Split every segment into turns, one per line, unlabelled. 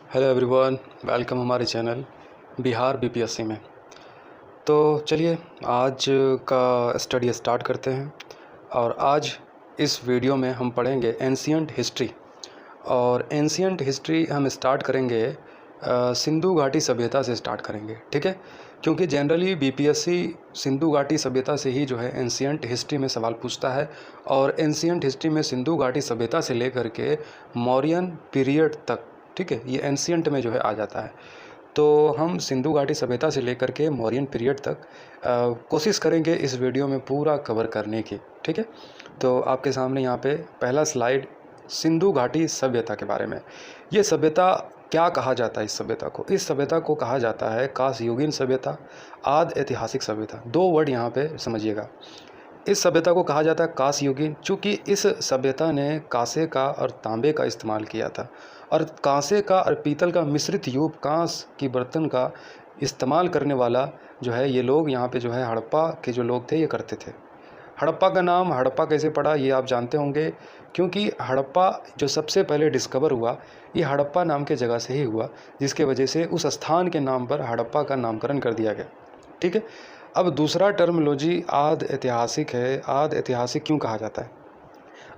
Hello everyone, welcome हमारे channel Bihar BPSC में। तो चलिए आज का स्टडी स्टार्ट करते हैं। और आज इस वीडियो में हम पढ़ेंगे एंशियंट हिस्ट्री। और एंशियंट हिस्ट्री हम स्टार्ट करेंगे सिंधु घाटी सभ्यता से स्टार्ट करेंगे, ठीक है। क्योंकि जनरली बीपीएससी सिंधु घाटी सभ्यता से ही जो है एंशियंट हिस्ट्री में सवाल पूछता है। और एंशियंट हिस्ट्री में सिंधु घाटी सभ्यता से लेकर के मौर्यन पीरियड तक, ठीक है, ये एंशियंट में जो है आ जाता है। तो हम सिंधु घाटी सभ्यता से लेकर के मौर्यन पीरियड तक कोशिश करेंगे इस वीडियो में पूरा कवर करने की, ठीक है। तो आपके सामने यहाँ पे पहला स्लाइड सिंधु घाटी सभ्यता के बारे में। ये सभ्यता क्या कहा जाता है? इस सभ्यता को कहा जाता है कांस्ययुगीन सभ्यता, आदि ऐतिहासिक सभ्यता। दो वर्ड यहाँ पे समझिएगा। इस सभ्यता को कहा जाता है कांस्ययुगीन, चूँकि इस सभ्यता ने कांसे का और तांबे का इस्तेमाल किया था। और कांसे का और पीतल का मिश्रित युग कांस की बर्तन का इस्तेमाल करने वाला जो है ये लोग यहाँ पे जो है हड़प्पा के जो लोग थे ये करते थे। हड़प्पा का नाम हड़प्पा कैसे पड़ा ये आप जानते होंगे, क्योंकि हड़प्पा जो सबसे पहले डिस्कवर हुआ ये हड़प्पा नाम के जगह से ही हुआ, जिसके वजह से उस स्थान के नाम पर हड़प्पा का नामकरण कर दिया गया, ठीक है। अब दूसरा टर्मिनोलॉजी आदि ऐतिहासिक है। आदि ऐतिहासिक क्यों कहा जाता है?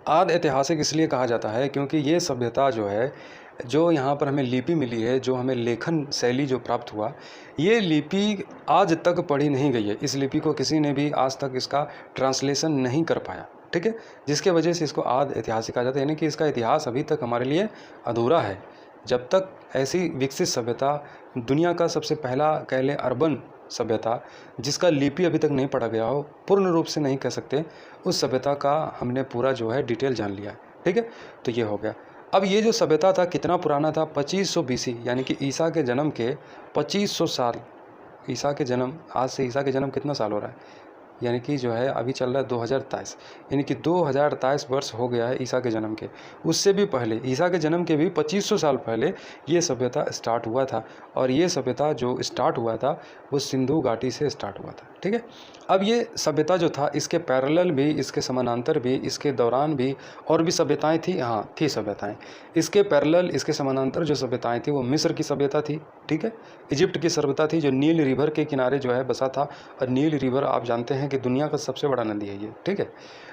आदि ऐतिहासिक इसलिए कहा जाता है क्योंकि ये सभ्यता जो है, जो यहाँ पर हमें लिपि मिली है, जो हमें लेखन शैली जो प्राप्त हुआ, ये लिपि आज तक पढ़ी नहीं गई है। इस लिपि को किसी ने भी आज तक इसका ट्रांसलेशन नहीं कर पाया, ठीक है, जिसके वजह से इसको आदि ऐतिहासिक कहा जाता है। यानी कि इसका इतिहास अभी तक हमारे लिए अधूरा है। जब तक ऐसी विकसित सभ्यता, दुनिया का सबसे पहला कह लें अर्बन सभ्यता, जिसका लिपि अभी तक नहीं पढ़ा गया हो, पूर्ण रूप से नहीं कह सकते, उस सभ्यता का हमने पूरा जो है डिटेल जान लिया है, ठीक है। तो ये हो गया। अब ये जो सभ्यता था कितना पुराना था? 2500 बीसी, यानी कि ईसा के जन्म के 2500 साल। ईसा के जन्म, आज से ईसा के जन्म कितना साल हो रहा है? यानी कि जो है अभी चल रहा है 2023, यानी कि 2023 वर्ष हो गया है ईसा के जन्म के। उससे भी पहले, ईसा के जन्म के भी 2500 साल पहले ये सभ्यता स्टार्ट हुआ था। और ये सभ्यता जो स्टार्ट हुआ था वो सिंधु घाटी से स्टार्ट हुआ था, ठीक है। अब ये सभ्यता जो था, इसके पैरेलल भी, इसके समानांतर भी, इसके दौरान भी और भी सभ्यताएँ थी। हाँ, थी सभ्यताएँ। इसके पैरेलल, इसके समानांतर जो सभ्यताएँ थी वो मिस्र की सभ्यता थी, ठीक है। इजिप्ट की सभ्यता थी जो नील रिवर के किनारे जो है बसा था। और नील रिवर आप जानते हैं कि दुनिया का सबसे बड़ा नदी है ये, ठीक है।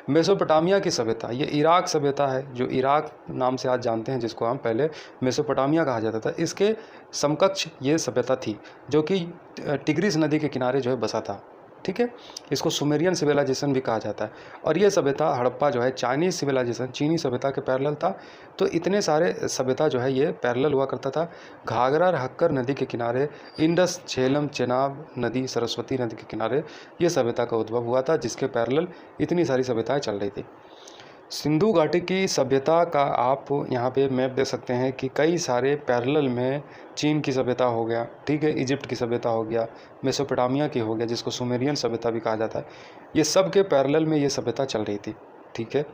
मेसोपोटामिया की सभ्यता, ये इराक सभ्यता है, जो इराक नाम से आज जानते हैं, जिसको हम पहले मेसोपोटामिया कहा जाता था। इसके समकक्ष ये सभ्यता थी जो कि टिग्रिस नदी के किनारे जो है बसा था, ठीक है। इसको सुमेरियन सिविलाइजेशन भी कहा जाता है। और ये सभ्यता हड़प्पा जो है चाइनीज़ सिविलाइजेशन, चीनी सभ्यता के पैरेलल था। तो इतने सारे सभ्यता जो है ये पैरेलल हुआ करता था। घाघरा और हक्कर नदी के किनारे, इंडस, झेलम, चेनाब नदी, सरस्वती नदी के किनारे ये सभ्यता का उद्भव हुआ था, जिसके पैरेलल इतनी सारी सभ्यताएं चल रही थी। सिंधु घाटी की सभ्यता का आप यहाँ पे मैप देख सकते हैं कि कई सारे पैरेलल में चीन की सभ्यता हो गया, ठीक है, इजिप्ट की सभ्यता हो गया, मेसोपोटामिया की हो गया, जिसको सुमेरियन सभ्यता भी कहा जाता है। ये सब के पैरेलल में ये सभ्यता चल रही थी, ठीक है।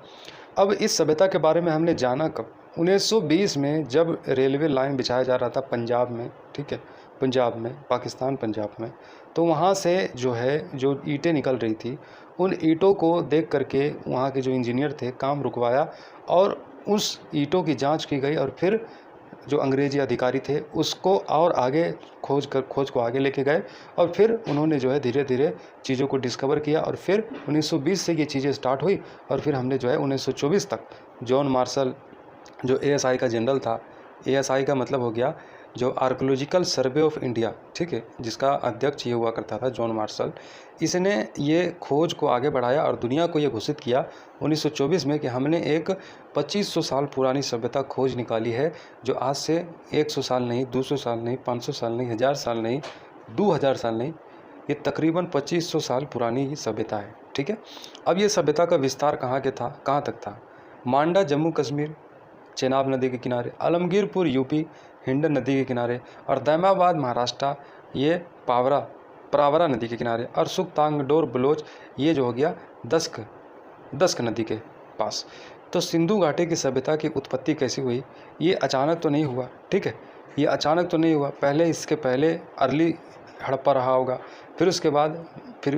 अब इस सभ्यता के बारे में हमने जाना कब? 1920 में, जब रेलवे लाइन बिछाया जा रहा था पंजाब में, ठीक है, पंजाब में, पाकिस्तान पंजाब में। तो वहाँ से जो है जो ईंटें निकल रही थी, उन ईंटों को देख करके वहाँ के जो इंजीनियर थे काम रुकवाया और उस ईंटों की जांच की गई। और फिर जो अंग्रेजी अधिकारी थे उसको और आगे खोज को आगे लेके गए। और फिर उन्होंने जो है धीरे धीरे चीज़ों को डिस्कवर किया। और फिर 1920 से ये चीज़ें स्टार्ट हुई। और फिर हमने जो है 1924 तक जॉन मार्शल, जो एएसआई का जनरल था, एएसआई का मतलब हो गया जो आर्कोलॉजिकल सर्वे ऑफ इंडिया, ठीक है, जिसका अध्यक्ष ये हुआ करता था जॉन मार्शल, इसने ये खोज को आगे बढ़ाया और दुनिया को ये घोषित किया 1924 में कि हमने एक 2500 साल पुरानी सभ्यता खोज निकाली है, जो आज से 100 साल नहीं, 200 साल नहीं, 500 साल नहीं, 1000 साल नहीं, 2000 साल नहीं, ये तकरीबन 2500 साल पुरानी ये सभ्यता है, ठीक है। अब ये सभ्यता का विस्तार कहाँ तक था? मांडा जम्मू कश्मीर, चेनाब नदी के किनारे, आलमगीरपुर यूपी, हिंडन नदी के किनारे, और दैमाबाद महाराष्ट्र, ये पावरा नदी के किनारे, और सुख्तांगडोर बलोच, ये जो हो गया दस्क नदी के पास। तो सिंधु घाटी की सभ्यता की उत्पत्ति कैसी हुई? ये अचानक तो नहीं हुआ, ठीक है, ये अचानक तो नहीं हुआ। इसके पहले अर्ली हड़प्पा रहा होगा, फिर उसके बाद फिर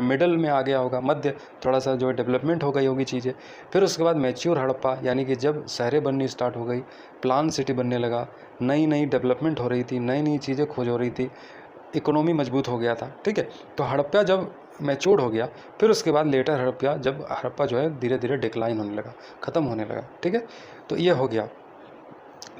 मिडल में आ गया होगा, मध्य थोड़ा सा जो है डेवलपमेंट हो गई होगी चीज़ें। फिर उसके बाद मैच्योर हड़प्पा, यानी कि जब शहरें बननी स्टार्ट हो गई, प्लान सिटी बनने लगा, नई नई डेवलपमेंट हो रही थी, नई नई चीज़ें खोज हो रही थी, इकोनॉमी मजबूत हो गया था, ठीक है। तो हड़प्पा जब मैच्योर्ड हो गया, फिर उसके बाद लेटर हड़प्पा, जब हड़प्पा जो है धीरे धीरे डिक्लाइन होने लगा, ख़त्म होने लगा, ठीक है। तो ये हो गया।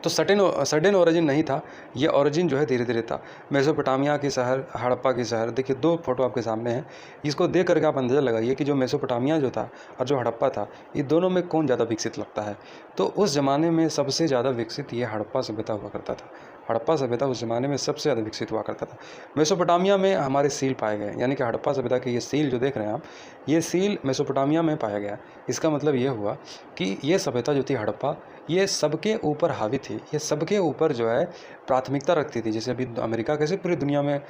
तो सडन ओरिजिन नहीं था, ये ओरिजिन जो है धीरे धीरे था। मेसोपोटामिया के शहर, हड़प्पा के शहर, देखिए 2 फोटो आपके सामने हैं। इसको देख करके आप अंदाज़ा लगाइए कि जो मेसोपोटामिया जो था और जो हड़प्पा था, ये दोनों में कौन ज़्यादा विकसित लगता है। तो उस ज़माने में सबसे ज़्यादा विकसित ये हड़प्पा सभ्यता हुआ करता था। हड़प्पा सभ्यता उस ज़माने में सबसे ज़्यादा विकसित हुआ करता था। मेसोपोटामिया में हमारे सील पाए गए, यानी कि हड़प्पा सभ्यता के ये सील जो देख रहे हैं आप, ये सील मेसोपोटामिया में पाया गया। इसका मतलब ये हुआ कि ये सभ्यता जो थी हड़प्पा, ये सबके ऊपर हावी थी, ये सबके ऊपर जो है प्राथमिकता रखती थी। जैसे अभी अमेरिका कैसे पूरी दुनिया में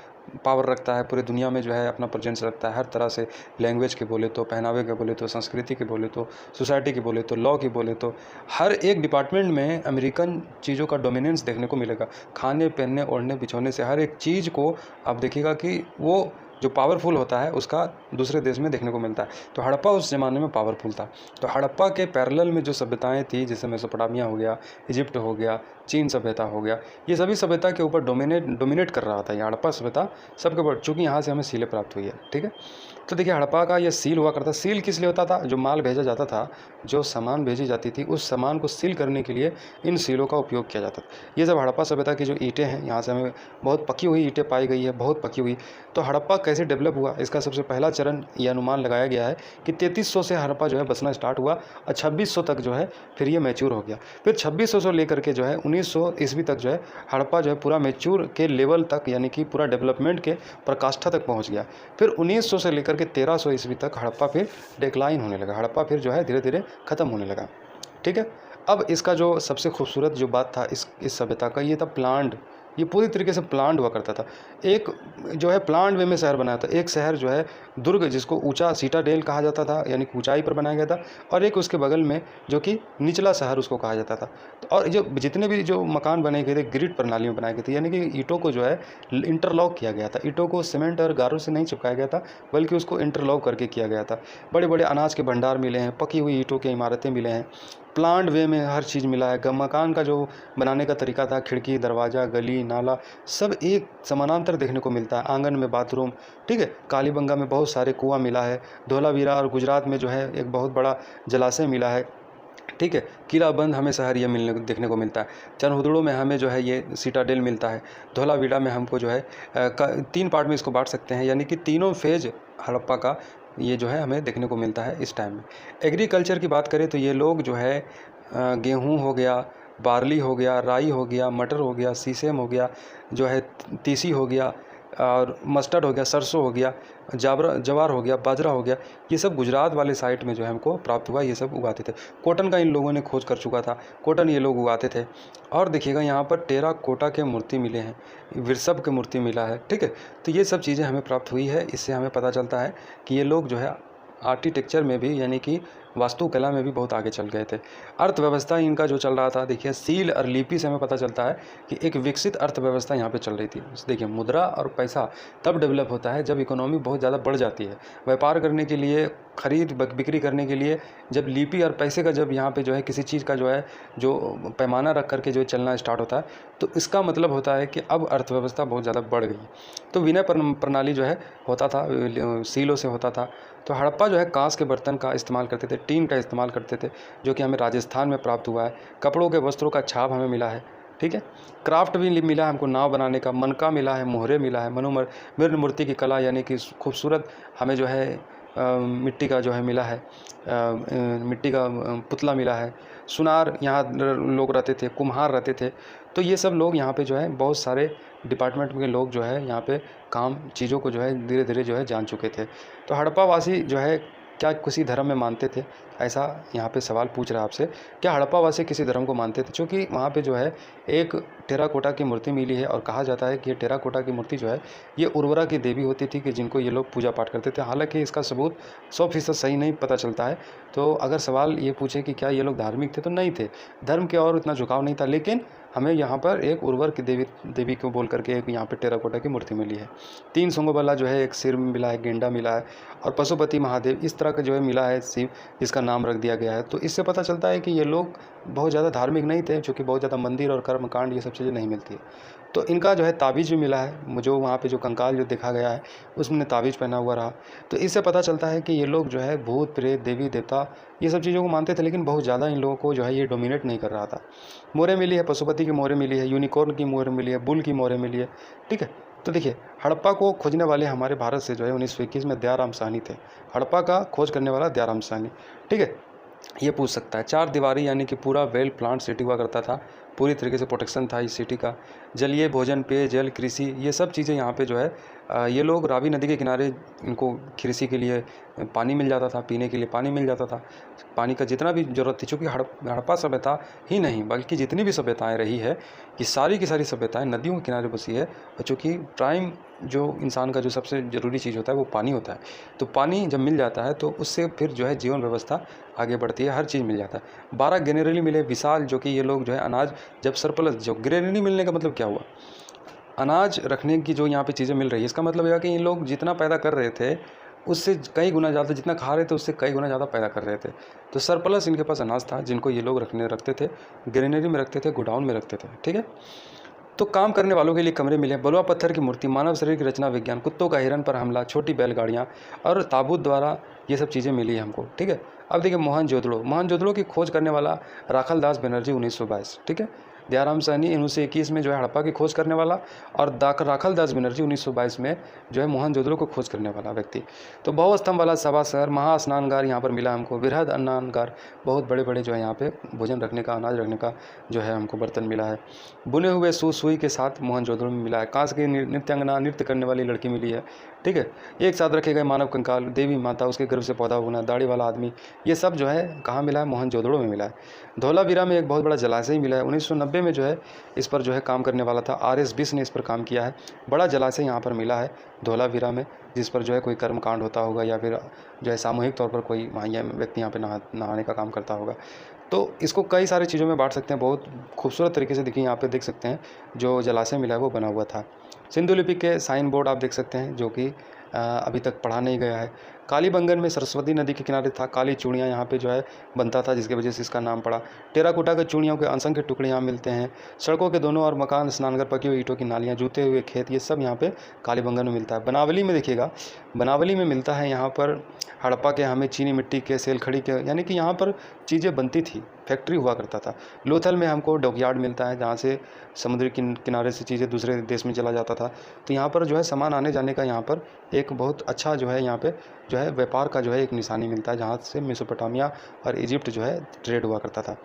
पावर रखता है, पूरी दुनिया में जो है अपना प्रेजेंस रखता है हर तरह से, लैंग्वेज के बोले तो, पहनावे के बोले तो, संस्कृति के बोले तो, सोसाइटी के बोले तो, लॉ की बोले तो, हर एक डिपार्टमेंट में अमेरिकन चीज़ों का डोमिनेंस देखने को मिलेगा। खाने पहनने ओढ़ने बिछोने से हर एक चीज़ को आप देखिएगा कि वो जो पावरफुल होता है उसका दूसरे देश में देखने को मिलता है। तो हड़प्पा उस ज़माने में पावरफुल था। तो हड़प्पा के पैरेलल में जो सभ्यताएं थी, जैसे मेसोपोटामिया हो गया, इजिप्ट हो गया, चीन सभ्यता हो गया, ये सभी सभ्यता के ऊपर डोमिनेट कर रहा था ये हड़प्पा सभ्यता सबके ऊपर, चूँकि यहाँ से हमें सीलें प्राप्त हुई है, ठीक है। तो देखिए हड़प्पा का ये सील हुआ करता। सील किस लिए होता था? जो माल भेजा जाता था, जो सामान भेजी जाती थी, उस सामान को सील करने के लिए इन सीलों का उपयोग किया जाता था। ये सब हड़प्पा सभ्यता की जो ईंटें हैं, यहाँ से हमें बहुत पकी हुई ईंटें पाई गई है, बहुत पकी हुई। तो हड़प्पा कैसे डेवलप हुआ, इसका सबसे पहला चरण ये अनुमान लगाया गया है कि 3300 से हड़प्पा जो है बसना स्टार्ट हुआ और 2600 तक जो है फिर ये मैच्योर हो गया। फिर 2600 से लेकर के जो है 1900 ईस्वी तक जो है हड़प्पा जो है पूरा मैच्योर के लेवल तक, यानी कि पूरा डेवलपमेंट के पराकाष्ठा तक पहुंच गया। फिर 1900 से लेकर के 1300 ईस्वी तक हड़प्पा फिर डिक्लाइन होने लगा, हड़प्पा फिर जो है धीरे धीरे ख़त्म होने लगा, ठीक है। अब इसका जो सबसे खूबसूरत जो बात था इस सभ्यता का, ये था प्लान्ड। ये पूरी तरीके से प्लान्ड हुआ करता था। एक जो है प्लान्ड वे में शहर बनाया था। एक शहर जो है दुर्ग, जिसको ऊंचा सीटाडेल कहा जाता था, यानी कि ऊंचाई पर बनाया गया था, और एक उसके बगल में जो कि निचला शहर उसको कहा जाता था। और जो जितने भी जो मकान बनाए गए थे ग्रिड प्रणाली में बनाए गए थे, यानी कि ईंटों को जो है इंटरलॉक किया गया था। ईंटों को सीमेंट और गारों से नहीं चिपकाया गया था, बल्कि उसको इंटरलॉक करके किया गया था। बड़े बड़े अनाज के भंडार मिले हैं, पकी हुई ईंटों की इमारतें मिले हैं, प्लान्ड वे में हर चीज़ मिला है। मकान का जो बनाने का तरीका था, खिड़की, दरवाज़ा, गली, नाला, सब एक समानांतर देखने को मिलता है। आंगन में बाथरूम, ठीक है। कालीबंगा में बहुत सारे कुआं मिला है। धोलावीरा और गुजरात में जो है एक बहुत बड़ा जलाशय मिला है, ठीक है। किलाबंद हमें शहर ये देखने को मिलता है। चनहुदड़ो में हमें जो है ये सीटाडेल मिलता है। धोलावीरा में हमको जो है 3 पार्ट में इसको बांट सकते हैं, यानी कि तीनों फेज हड़प्पा का ये जो है हमें देखने को मिलता है इस टाइम में। एग्रीकल्चर की बात करें तो ये लोग जो है गेहूँ हो गया, बार्ली हो गया, राई हो गया, मटर हो गया, सीसेम हो गया, जो है तीसी हो गया, और मस्टर्ड हो गया, सरसों हो गया, जवार हो गया, बाजरा हो गया, ये सब गुजरात वाले साइड में जो है हमको प्राप्त हुआ, ये सब उगाते थे। कॉटन का इन लोगों ने खोज कर चुका था, कॉटन ये लोग उगाते थे। और देखिएगा यहाँ पर टेराकोटा के मूर्ति मिले हैं, वृषभ के मूर्ति मिला है, ठीक है। तो ये सब चीज़ें हमें प्राप्त हुई है। इससे हमें पता चलता है कि ये लोग जो है आर्किटेक्चर में भी, यानी कि वास्तुकला में भी बहुत आगे चल गए थे। अर्थव्यवस्था इनका जो चल रहा था, देखिए सील और लिपि से हमें पता चलता है कि एक विकसित अर्थव्यवस्था यहाँ पे चल रही थी। देखिए मुद्रा और पैसा तब डेवलप होता है जब इकोनॉमी बहुत ज़्यादा बढ़ जाती है। व्यापार करने के लिए, खरीद बिक्री करने के लिए, जब लिपि और पैसे का जब यहाँ पे जो है किसी चीज़ का जो है जो पैमाना रख करके जो चलना स्टार्ट होता है, तो इसका मतलब होता है कि अब अर्थव्यवस्था बहुत ज़्यादा बढ़ गई। तो विनय प्रणाली जो है होता था, सीलों से होता था। तो हड़प्पा जो है कांस के बर्तन का इस्तेमाल करते थे, टीन का इस्तेमाल करते थे, जो कि हमें राजस्थान में प्राप्त हुआ है। कपड़ों के वस्त्रों का छाप हमें मिला है, ठीक है। क्राफ्ट भी मिला है हमको, नाव बनाने का मनका मिला है, मोहरे मिला है, मृण मूर्ति की कला, यानी कि खूबसूरत हमें जो है मिट्टी का जो है मिला है, मिट्टी का पुतला मिला है। सुनार यहाँ लोग रहते थे, कुम्हार रहते थे। तो ये सब लोग यहाँ पे जो है बहुत सारे डिपार्टमेंट के लोग जो है यहाँ पे काम चीज़ों को जो है धीरे धीरे जो है जान चुके थे। तो हड़प्पा वासी जो है क्या किसी धर्म में मानते थे, ऐसा यहाँ पे सवाल पूछ रहा है आपसे। क्या हड़प्पा वासी किसी धर्म को मानते थे? क्योंकि वहाँ पे जो है एक टेराकोटा की मूर्ति मिली है और कहा जाता है कि ये टेराकोटा की मूर्ति जो है ये उर्वरा की देवी होती थी, कि जिनको ये लोग पूजा पाठ करते थे। हालांकि इसका सबूत 100% सही नहीं पता चलता है। तो अगर सवाल ये पूछे कि क्या ये लोग धार्मिक थे, तो नहीं थे, धर्म के और इतना झुकाव नहीं था। लेकिन हमें यहाँ पर एक उर्वर की देवी को बोल करके एक यहाँ पे टेराकोटा की मूर्ति मिली है। 3 सूंघों वाला जो है एक सिर मिला है, गेंडा मिला है और पशुपति महादेव इस तरह का जो है मिला है शिव, जिसका नाम रख दिया गया है। तो इससे पता चलता है कि ये लोग बहुत ज़्यादा धार्मिक नहीं थे, चूँकि बहुत ज़्यादा मंदिर और कर्मकांड ये सब चीज़ें नहीं मिलती है। तो इनका जो है ताबीज़ भी मिला है, जो वहाँ पे जो कंकाल जो देखा गया है उसमें ताबीज़ पहना हुआ रहा। तो इससे पता चलता है कि ये लोग जो है भूत प्रेत देवी देवता ये सब चीज़ों को मानते थे, लेकिन बहुत ज़्यादा इन लोगों को जो है ये डोमिनेट नहीं कर रहा था। मोहरें मिली है, पशुपति की मोहरें मिली है, यूनिकॉर्न की मोहरें मिली है, बुल की मोहरें मिली है। ठीक है, तो देखिए हड़प्पा को खोजने वाले हमारे भारत से जो है 1921 में दयाराम साहनी थे। हड़प्पा का खोज करने वाला दयाराम साहनी। ठीक है, ये पूछ सकता है। 4 दीवारी यानी कि पूरा वेल प्लांट सिटी हुआ करता था, पूरी तरीके से प्रोटेक्शन था इस सिटी का। जलीय भोजन, पेय जल, कृषि ये सब चीज़ें यहाँ पे जो है ये लोग रावी नदी के किनारे इनको कृषि के लिए पानी मिल जाता था, पीने के लिए पानी मिल जाता था। पानी का जितना भी ज़रूरत थी, चूँकि हड़प्पा सभ्यता ही नहीं बल्कि जितनी भी सभ्यताएँ रही है ये सारी की सारी सभ्यताएँ नदियों के किनारे बसी है। और चूँकि प्राइम जो इंसान का जो सबसे ज़रूरी चीज़ होता है वो पानी होता है, तो पानी जब मिल जाता है तो उससे फिर जो है जीवन व्यवस्था आगे बढ़ती है, हर चीज़ मिल जाता है। 12 ग्रेनरी मिले विशाल, जो कि ये लोग जो है अनाज जब सरप्लस, जो ग्रेनरी मिलने का मतलब क्या हुआ, अनाज रखने की जो यहाँ पे चीज़ें मिल रही है, इसका मतलब यह कि इन लोग जितना पैदा कर रहे थे उससे कई गुना ज़्यादा, जितना खा रहे थे उससे कई गुना ज़्यादा पैदा कर रहे थे। तो सरप्लस इनके पास अनाज था जिनको ये लोग रखते थे, ग्रेनरी में रखते थे, गोडाउन में रखते थे। ठीक है, तो काम करने वालों के लिए कमरे मिले, बलुआ पत्थर की मूर्ति, मानव शरीर की रचना विज्ञान, कुत्तों का हिरन पर हमला, छोटी बैलगाड़ियाँ और ताबूत द्वारा ये सब चीज़ें मिली हमको। ठीक है, अब देखिए मोहनजोदड़ो की खोज करने वाला राखल दास बनर्जी 1922। ठीक है, दयाराम साहनी 1921 में जो है हड़प्पा की खोज करने वाला, और राखल दास बनर्जी 1922 में जो है मोहनजोदड़ो को खोज करने वाला व्यक्ति। तो बहुस्तंभ वाला सभा शहर, महास्नानगार यहाँ पर मिला हमको, वृहद अन्नागार, बहुत बड़े बड़े जो है यहाँ पे भोजन रखने का, अनाज रखने का जो है हमको बर्तन मिला है। बुने हुए सुई के साथ मोहनजोदड़ो में मिला है। कांस की नृत्यांगना, नृत्य करने वाली लड़की मिली है। ठीक है, एक साथ रखे गए मानव कंकाल, देवी माता, उसके गर्भ से पौधा उगना, दाढ़ी वाला आदमी, ये सब जो है कहाँ मिला है, मोहनजोदड़ो में मिला है। धौलावीरा में एक बहुत बड़ा जलाशय मिला है। 1990 में जो है इस पर जो है काम करने वाला था RS बिस ने इस पर काम किया है। बड़ा जलाशय यहाँ पर मिला है धौलावीरा में, जिस पर जो है कोई कर्मकांड होता होगा या फिर जो है सामूहिक तौर पर कोई व्यक्ति यहाँ पे नहाने का काम करता होगा। तो इसको कई सारी चीज़ों में बांट सकते हैं। बहुत खूबसूरत तरीके से देखिए यहाँ पे देख सकते हैं जो जलाशय मिला है वो बना हुआ था। सिंधु लिपि के साइन बोर्ड आप देख सकते हैं, जो कि अभी तक पढ़ा नहीं गया है। कालीबंगन में सरस्वती नदी के किनारे था। काली चूड़ियाँ यहाँ पे जो है बनता था, जिसकी वजह से इसका नाम पड़ा। टेराकोटा के चूड़ियों के असंख्य टुकड़े यहाँ मिलते हैं। सड़कों के दोनों और मकान, स्नानघर, पकी हुई ईंटों की नालियाँ, जूते हुए खेत, ये सब यहाँ पे कालीबंगन में मिलता है। बनावली में देखिएगा, बनावली में मिलता है यहाँ पर हड़प्पा के हमें चीनी मिट्टी के, सेलखड़ी के, यानी कि यहाँ पर चीज़ें बनती थी, फैक्ट्री हुआ करता था। लोथल में हमको डॉकयार्ड मिलता है, जहाँ से समुद्री किनारे से चीज़ें दूसरे देश में चला जाता था। तो यहाँ पर जो है सामान आने जाने का यहाँ पर एक बहुत अच्छा जो है यहाँ पे जो है व्यापार का जो है एक निशानी मिलता है, जहाँ से मेसोपोटामिया और इजिप्ट जो है ट्रेड हुआ करता था,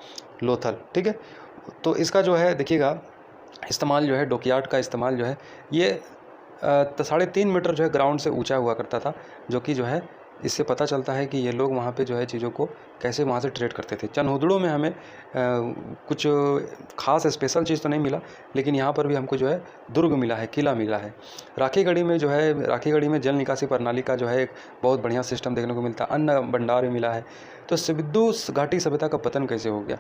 लोथल। ठीक है, तो इसका जो है देखिएगा इस्तेमाल जो है, डॉकयार्ड का इस्तेमाल जो है ये 3.5 मीटर जो है ग्राउंड से ऊंचा हुआ करता था, जो कि जो है इससे पता चलता है कि ये लोग वहाँ पे जो है चीज़ों को कैसे वहाँ से ट्रेड करते थे। चनहुदड़ो में हमें कुछ खास स्पेशल चीज़ तो नहीं मिला, लेकिन यहाँ पर भी हमको जो है दुर्ग मिला है, किला मिला है। राखीगढ़ी में जो है, राखीगढ़ी में जल निकासी प्रणाली का जो है एक बहुत बढ़िया सिस्टम देखने को मिलता है। अन्न भंडार भी मिला है। तो सिंधु घाटी सभ्यता का पतन कैसे हो गया,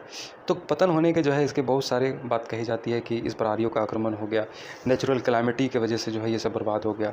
तो पतन होने के जो है इसके बहुत सारे बात कही जाती है कि इस पर आर्यों का आक्रमण हो गया, नेचुरल कैलामिटी की वजह से जो है ये सब बर्बाद हो गया।